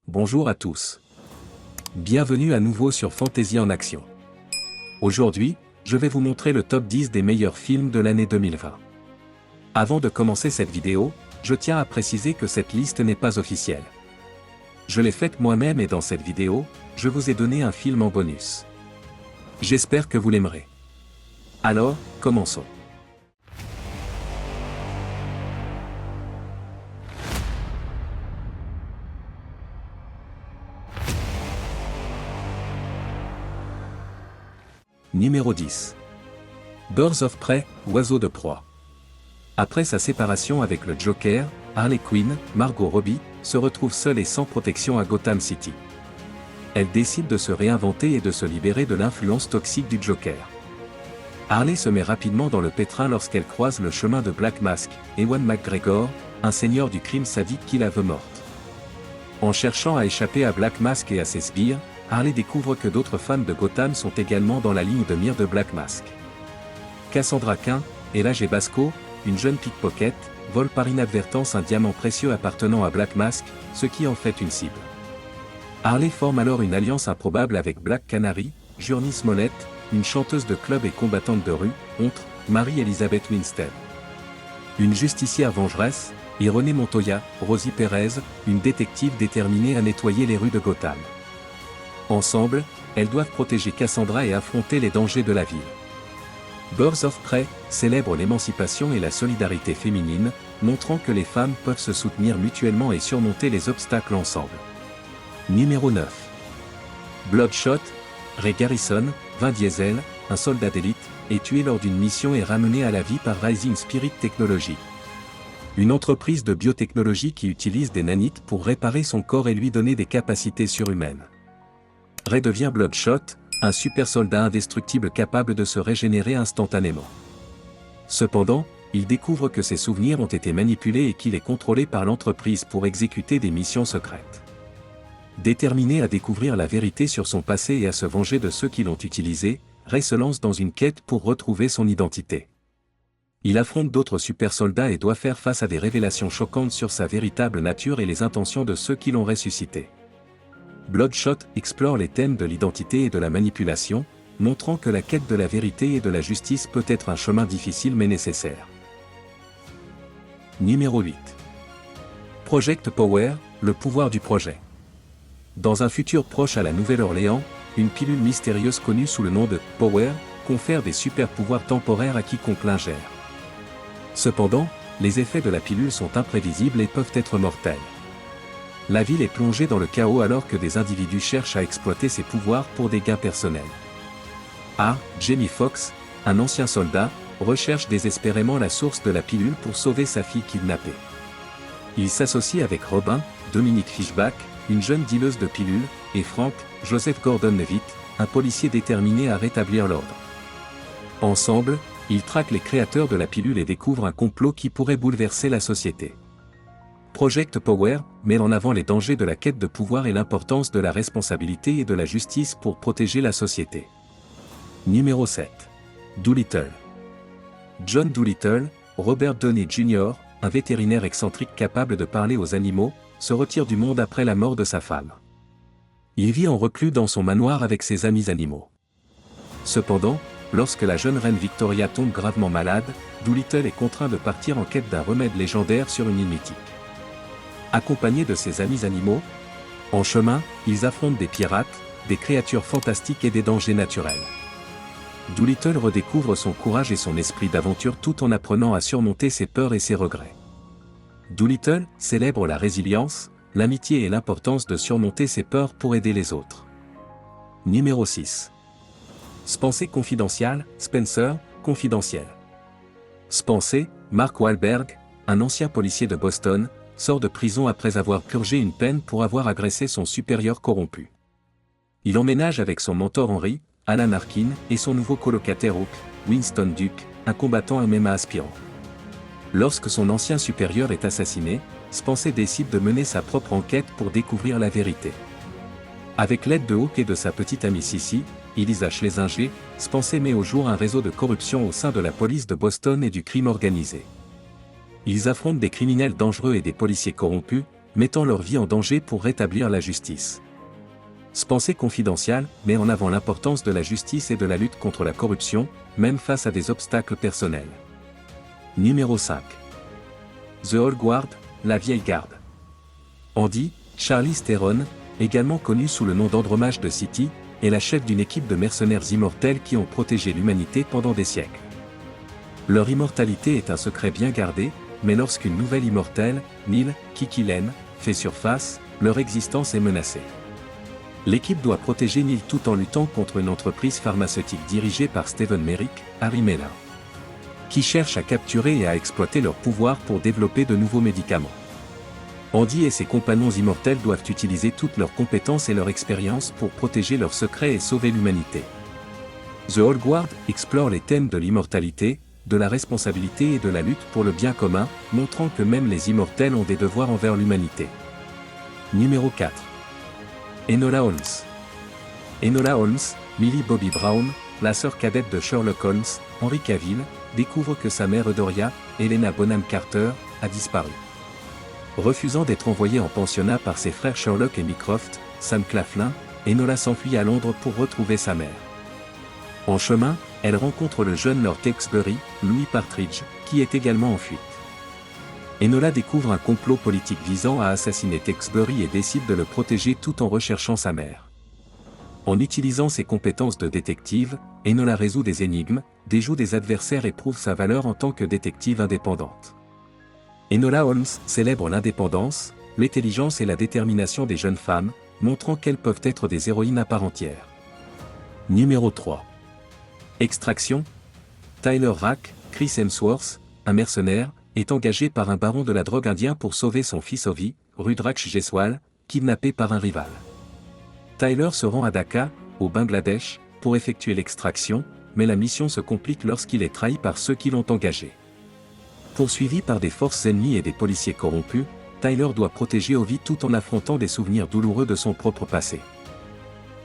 Bonjour à tous. Bienvenue à nouveau sur Fantasy en Action. Aujourd'hui, je vais vous montrer le top 10 des meilleurs films de l'année 2020. Avant de commencer cette vidéo, je tiens à préciser que cette liste n'est pas officielle. Je l'ai faite moi-même et dans cette vidéo, je vous ai donné un film en bonus. J'espère que vous l'aimerez. Alors, commençons. Numéro 10. Birds of Prey, Oiseaux de proie. Après sa séparation avec le Joker, Harley Quinn, Margot Robbie, se retrouve seule et sans protection à Gotham City. Elle décide de se réinventer et de se libérer de l'influence toxique du Joker. Harley se met rapidement dans le pétrin lorsqu'elle croise le chemin de Black Mask, Ewan McGregor, un seigneur du crime sadique qui la veut morte. En cherchant à échapper à Black Mask et à ses sbires, Harley découvre que d'autres femmes de Gotham sont également dans la ligne de mire de Black Mask. Cassandra Cain, Ella Basco, une jeune pickpocket, vole par inadvertance un diamant précieux appartenant à Black Mask, ce qui en fait une cible. Harley forme alors une alliance improbable avec Black Canary, Journey Smollett, une chanteuse de club et combattante de rue, contre Mary-Elizabeth Winstead. Une justicière vengeresse, et Renée Montoya, Rosie Perez, une détective déterminée à nettoyer les rues de Gotham. Ensemble, elles doivent protéger Cassandra et affronter les dangers de la ville. Birds of Prey célèbre l'émancipation et la solidarité féminine, montrant que les femmes peuvent se soutenir mutuellement et surmonter les obstacles ensemble. Numéro 9. Bloodshot, Ray Garrison, Vin Diesel, un soldat d'élite, est tué lors d'une mission et ramené à la vie par Rising Spirit Technology. Une entreprise de biotechnologie qui utilise des nanites pour réparer son corps et lui donner des capacités surhumaines. Ray devient Bloodshot, un super soldat indestructible capable de se régénérer instantanément. Cependant, il découvre que ses souvenirs ont été manipulés et qu'il est contrôlé par l'entreprise pour exécuter des missions secrètes. Déterminé à découvrir la vérité sur son passé et à se venger de ceux qui l'ont utilisé, Ray se lance dans une quête pour retrouver son identité. Il affronte d'autres super soldats et doit faire face à des révélations choquantes sur sa véritable nature et les intentions de ceux qui l'ont ressuscité. Bloodshot explore les thèmes de l'identité et de la manipulation, montrant que la quête de la vérité et de la justice peut être un chemin difficile mais nécessaire. Numéro 8. Project Power, le pouvoir du projet. Dans un futur proche à la Nouvelle-Orléans, une pilule mystérieuse connue sous le nom de Power confère des super pouvoirs temporaires à quiconque l'ingère. Cependant, les effets de la pilule sont imprévisibles et peuvent être mortels. La ville est plongée dans le chaos alors que des individus cherchent à exploiter ses pouvoirs pour des gains personnels. Jamie Foxx, un ancien soldat, recherche désespérément la source de la pilule pour sauver sa fille kidnappée. Il s'associe avec Robin, Dominique Fishback, une jeune dealeuse de pilules, et Frank, Joseph Gordon-Levitt, un policier déterminé à rétablir l'ordre. Ensemble, ils traquent les créateurs de la pilule et découvrent un complot qui pourrait bouleverser la société. Project Power met en avant les dangers de la quête de pouvoir et l'importance de la responsabilité et de la justice pour protéger la société. Numéro 7. Dolittle. John Dolittle, Robert Downey Jr., un vétérinaire excentrique capable de parler aux animaux, se retire du monde après la mort de sa femme. Il vit en reclus dans son manoir avec ses amis animaux. Cependant, lorsque la jeune reine Victoria tombe gravement malade, Dolittle est contraint de partir en quête d'un remède légendaire sur une île mythique. Accompagné de ses amis animaux, en chemin, ils affrontent des pirates, des créatures fantastiques et des dangers naturels. Dolittle redécouvre son courage et son esprit d'aventure tout en apprenant à surmonter ses peurs et ses regrets. Dolittle célèbre la résilience, l'amitié et l'importance de surmonter ses peurs pour aider les autres. Numéro 6. Spencer Confidential, Spencer, confidentiel. Spencer, Mark Wahlberg, un ancien policier de Boston, sort de prison après avoir purgé une peine pour avoir agressé son supérieur corrompu. Il emménage avec son mentor Henry, Alan Arkin, et son nouveau colocataire Hook, Winston Duke, un combattant MMA aspirant. Lorsque son ancien supérieur est assassiné, Spencer décide de mener sa propre enquête pour découvrir la vérité. Avec l'aide de Hook et de sa petite amie Sissy, Elisa Schlesinger, Spencer met au jour un réseau de corruption au sein de la police de Boston et du crime organisé. Ils affrontent des criminels dangereux et des policiers corrompus, mettant leur vie en danger pour rétablir la justice. Ce pensée confidentielle met en avant l'importance de la justice et de la lutte contre la corruption, même face à des obstacles personnels. Numéro 5. The Old Guard, la vieille garde. Andy, Charlize Theron, également connue sous le nom d'Andromache de City, est la chef d'une équipe de mercenaires immortels qui ont protégé l'humanité pendant des siècles. Leur immortalité est un secret bien gardé, mais lorsqu'une nouvelle immortelle, Neil, Kiki-Len, fait surface, leur existence est menacée. L'équipe doit protéger Neil tout en luttant contre une entreprise pharmaceutique dirigée par Stephen Merrick, Harry Mellon, qui cherche à capturer et à exploiter leur pouvoir pour développer de nouveaux médicaments. Andy et ses compagnons immortels doivent utiliser toutes leurs compétences et leur expérience pour protéger leurs secrets et sauver l'humanité. The Old Guard explore les thèmes de l'immortalité, de la responsabilité et de la lutte pour le bien commun, montrant que même les immortels ont des devoirs envers l'humanité. Numéro 4. Enola Holmes. Enola Holmes, Millie Bobby Brown, la sœur cadette de Sherlock Holmes, Henry Cavill, découvre que sa mère Euphoria, Helena Bonham Carter, a disparu. Refusant d'être envoyée en pensionnat par ses frères Sherlock et Mycroft, Sam Claflin, Enola s'enfuit à Londres pour retrouver sa mère. En chemin, elle rencontre le jeune Lord Tewkesbury, Louis Partridge, qui est également en fuite. Enola découvre un complot politique visant à assassiner Tewkesbury et décide de le protéger tout en recherchant sa mère. En utilisant ses compétences de détective, Enola résout des énigmes, déjoue des adversaires et prouve sa valeur en tant que détective indépendante. Enola Holmes célèbre l'indépendance, l'intelligence et la détermination des jeunes femmes, montrant qu'elles peuvent être des héroïnes à part entière. Numéro 3. Extraction. Tyler Rake, Chris Hemsworth, un mercenaire, est engagé par un baron de la drogue indien pour sauver son fils Ovi, Rudraksh Jaiswal, kidnappé par un rival. Tyler se rend à Dhaka, au Bangladesh, pour effectuer l'extraction, mais la mission se complique lorsqu'il est trahi par ceux qui l'ont engagé. Poursuivi par des forces ennemies et des policiers corrompus, Tyler doit protéger Ovi tout en affrontant des souvenirs douloureux de son propre passé.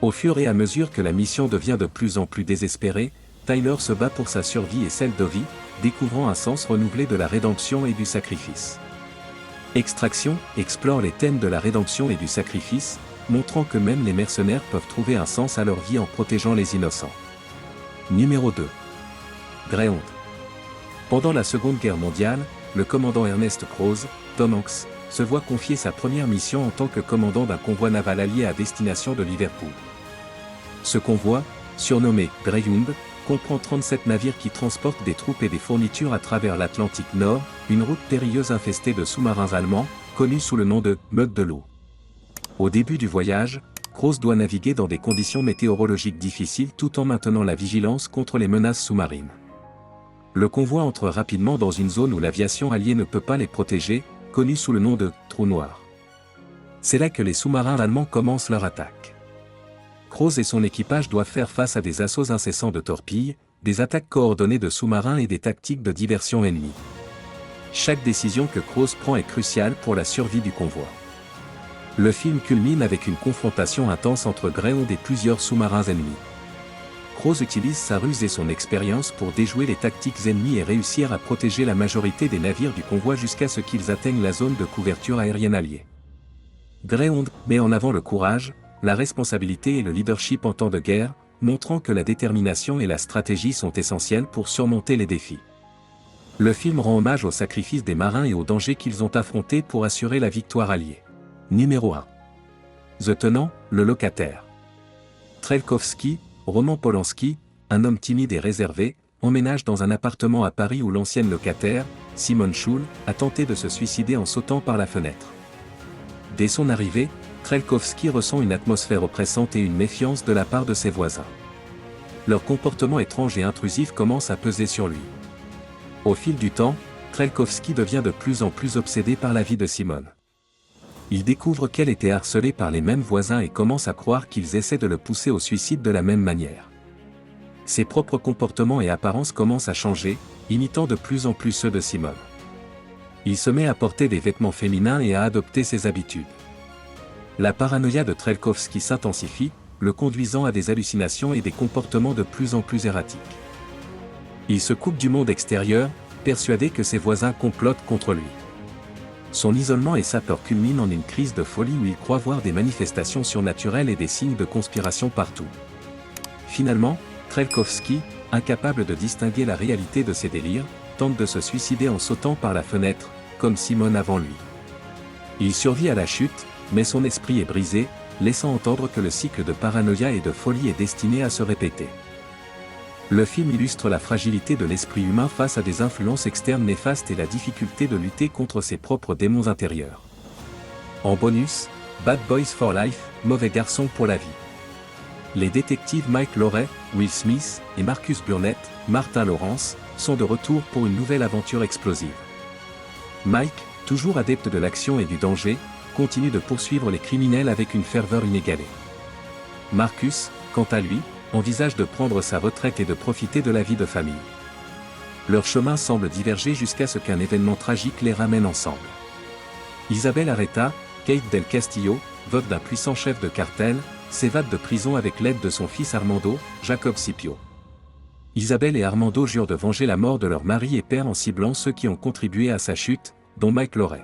Au fur et à mesure que la mission devient de plus en plus désespérée, Tyler se bat pour sa survie et celle d'Ovi, découvrant un sens renouvelé de la rédemption et du sacrifice. Extraction explore les thèmes de la rédemption et du sacrifice, montrant que même les mercenaires peuvent trouver un sens à leur vie en protégeant les innocents. Numéro 2. Greyhound. Pendant la Seconde Guerre mondiale, le commandant Ernest Croze, Tom Hanks, se voit confier sa première mission en tant que commandant d'un convoi naval allié à destination de Liverpool. Ce convoi, surnommé Greyhound, comprend 37 navires qui transportent des troupes et des fournitures à travers l'Atlantique Nord, une route périlleuse infestée de sous-marins allemands, connue sous le nom de « meute de l'eau ». Au début du voyage, Croze doit naviguer dans des conditions météorologiques difficiles tout en maintenant la vigilance contre les menaces sous-marines. Le convoi entre rapidement dans une zone où l'aviation alliée ne peut pas les protéger, connue sous le nom de « trou noir ». C'est là que les sous-marins allemands commencent leur attaque. Croze et son équipage doivent faire face à des assauts incessants de torpilles, des attaques coordonnées de sous-marins et des tactiques de diversion ennemies. Chaque décision que Croze prend est cruciale pour la survie du convoi. Le film culmine avec une confrontation intense entre Greyhound et plusieurs sous-marins ennemis. Croze utilise sa ruse et son expérience pour déjouer les tactiques ennemies et réussir à protéger la majorité des navires du convoi jusqu'à ce qu'ils atteignent la zone de couverture aérienne alliée. Greyhound met en avant le courage, la responsabilité et le leadership en temps de guerre, montrant que la détermination et la stratégie sont essentielles pour surmonter les défis. Le film rend hommage au sacrifice des marins et aux dangers qu'ils ont affrontés pour assurer la victoire alliée. Numéro 1. The Tenant, le locataire. Trelkowski, Roman Polanski, un homme timide et réservé, emménage dans un appartement à Paris où l'ancienne locataire, Simone Schul, a tenté de se suicider en sautant par la fenêtre. Dès son arrivée, Trelkowski ressent une atmosphère oppressante et une méfiance de la part de ses voisins. Leur comportement étrange et intrusif commence à peser sur lui. Au fil du temps, Trelkowski devient de plus en plus obsédé par la vie de Simone. Il découvre qu'elle était harcelée par les mêmes voisins et commence à croire qu'ils essaient de le pousser au suicide de la même manière. Ses propres comportements et apparences commencent à changer, imitant de plus en plus ceux de Simone. Il se met à porter des vêtements féminins et à adopter ses habitudes. La paranoïa de Trelkowski s'intensifie, le conduisant à des hallucinations et des comportements de plus en plus erratiques. Il se coupe du monde extérieur, persuadé que ses voisins complotent contre lui. Son isolement et sa peur culminent en une crise de folie où il croit voir des manifestations surnaturelles et des signes de conspiration partout. Finalement, Trelkovski, incapable de distinguer la réalité de ses délires, tente de se suicider en sautant par la fenêtre, comme Simone avant lui. Il survit à la chute, mais son esprit est brisé, laissant entendre que le cycle de paranoïa et de folie est destiné à se répéter. Le film illustre la fragilité de l'esprit humain face à des influences externes néfastes et la difficulté de lutter contre ses propres démons intérieurs. En bonus, Bad Boys for Life, mauvais garçon pour la vie. Les détectives Mike Lowry, Will Smith et Marcus Burnett, Martin Lawrence, sont de retour pour une nouvelle aventure explosive. Mike, toujours adepte de l'action et du danger, continue de poursuivre les criminels avec une ferveur inégalée. Marcus, quant à lui, envisage de prendre sa retraite et de profiter de la vie de famille. Leurs chemins semblent diverger jusqu'à ce qu'un événement tragique les ramène ensemble. Isabelle Arreta, Kate Del Castillo, veuve d'un puissant chef de cartel, s'évade de prison avec l'aide de son fils Armando, Jacob Scipio. Isabelle et Armando jurent de venger la mort de leur mari et père en ciblant ceux qui ont contribué à sa chute, dont Mike Lowry.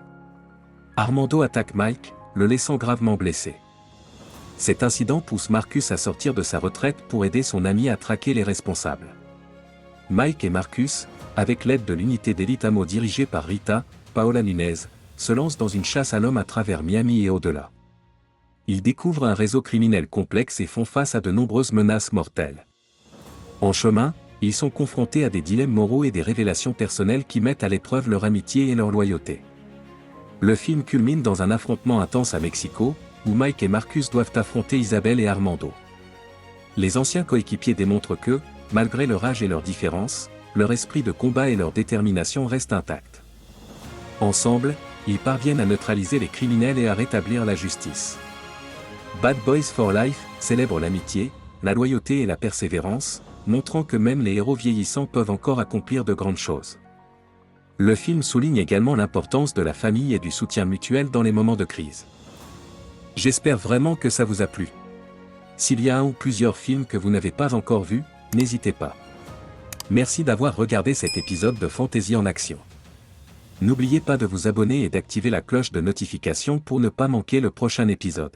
Armando attaque Mike, le laissant gravement blessé. Cet incident pousse Marcus à sortir de sa retraite pour aider son ami à traquer les responsables. Mike et Marcus, avec l'aide de l'unité d'élite AMO dirigée par Rita, Paola Nunez, se lancent dans une chasse à l'homme à travers Miami et au-delà. Ils découvrent un réseau criminel complexe et font face à de nombreuses menaces mortelles. En chemin, ils sont confrontés à des dilemmes moraux et des révélations personnelles qui mettent à l'épreuve leur amitié et leur loyauté. Le film culmine dans un affrontement intense à Mexico, où Mike et Marcus doivent affronter Isabelle et Armando. Les anciens coéquipiers démontrent que, malgré leur âge et leurs différences, leur esprit de combat et leur détermination restent intacts. Ensemble, ils parviennent à neutraliser les criminels et à rétablir la justice. Bad Boys for Life célèbre l'amitié, la loyauté et la persévérance, montrant que même les héros vieillissants peuvent encore accomplir de grandes choses. Le film souligne également l'importance de la famille et du soutien mutuel dans les moments de crise. J'espère vraiment que ça vous a plu. S'il y a un ou plusieurs films que vous n'avez pas encore vus, n'hésitez pas. Merci d'avoir regardé cet épisode de Fantasy en Action. N'oubliez pas de vous abonner et d'activer la cloche de notification pour ne pas manquer le prochain épisode.